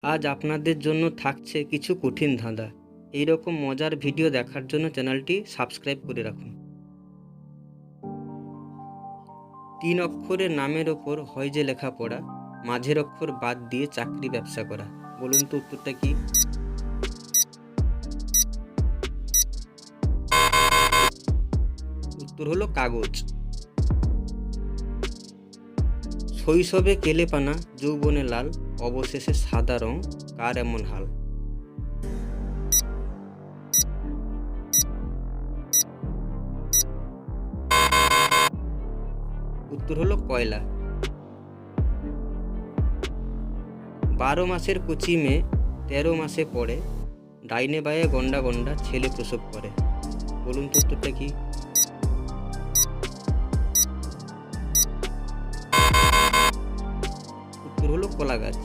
আজ আপনাদের জন্য থাকছে কিছু কঠিন ধাঁধা। এই রকম মজার ভিডিও দেখার জন্য চ্যানেলটি সাবস্ক্রাইব করে রাখুন। 3 অক্ষরের নামের ওপর হয় যে লেখাপড়া, মাঝের অক্ষর বাদ দিয়ে চাকরি ব্যবসা করা। বলুন তো উত্তরটা কি? উত্তর হলো কাগজ। শৈশবে কেলেপানা, যৌবনে লাল, অবশেষে সাদা রং, কার এমন হাল? উত্তর হলো কয়লা। 12 মাসের কচি মেয়ে 13 মাসে পড়ে, ডাইনে বায়ে গন্ডা গন্ডা ছেলে প্রসব করে। বলুন তো উত্তরটা কি? উত্তর হলো কলা গাছ।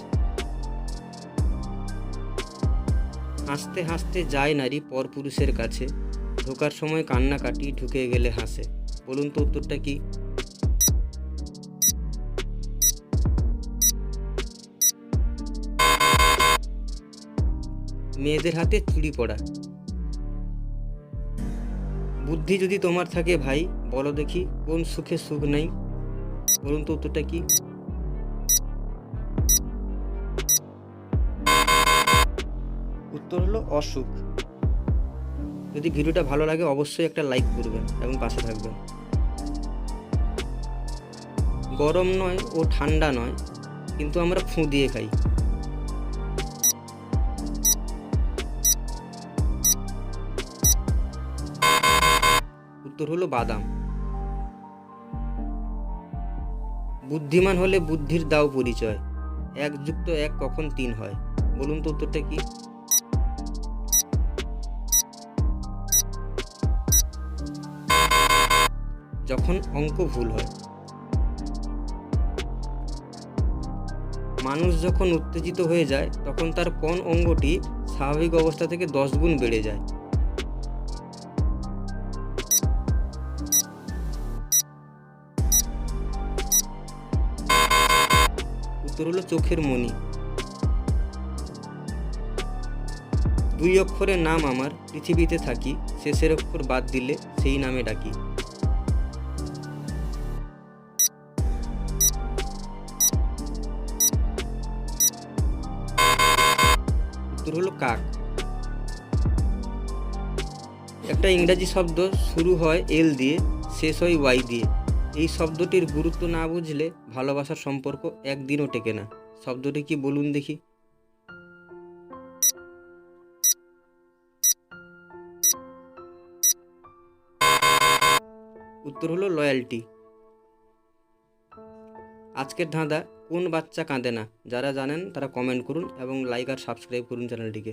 হাসতে হাসতে যায় নারী পরপুরুষের কাছে, ঢোকার সময় কান্নাকাটি, ঢুকে গেলে হাসে। বলুন তো উত্তরটা কি? মেয়েদের হাতে চুড়ি পড়া। বুদ্ধি যদি তোমার থাকে ভাই, বলো দেখি কোন সুখে সুখ নাই? বলুন তো উত্তরটা কি? উত্তর হলো অসুখ। যদি ভিডিওটা ভালো লাগে অবশ্যই একটা লাইক করবেন এবং পাশে থাকবেন। গরম নয় ও ঠান্ডা নয়, কিন্তু আমরা ফুঁ দিয়ে খাই। উত্তর হলো বাদাম। বুদ্ধিমান হলে বুদ্ধির দাও পরিচয়, 1+1 কখন 3 হয়? বলুন তো উত্তরটা কি? যখন অঙ্ক ভুল হয়। মানুষ যখন উত্তেজিত হয়ে যায় তখন তার কোন অঙ্গটি স্বাভাবিক অবস্থা থেকে 10 গুণ বেড়ে যায়? উত্তর হলো চোখের মণি। 2 অক্ষরের নাম আমার, পৃথিবীতে থাকি, শেষের অক্ষর বাদ দিলে সেই নামে ডাকি। উত্তর হলো কাক। একটা ইংরাজি শব্দ শুরু হয় এল দিয়ে, শেষ হয় ওয়াই দিয়ে। এই শব্দটির গুরুত্ব না বুঝলে ভালোবাসার সম্পর্ক একদিনও টেকে না। শব্দটি কি বলুন দেখি? উত্তর হলো লয়্যালটি। আজকের ধাঁধা, কোন বাচ্চা কাঁদে না? যারা জানেন তারা কমেন্ট করুন এবং লাইক আর সাবস্ক্রাইব করুন চ্যানেলটিকে।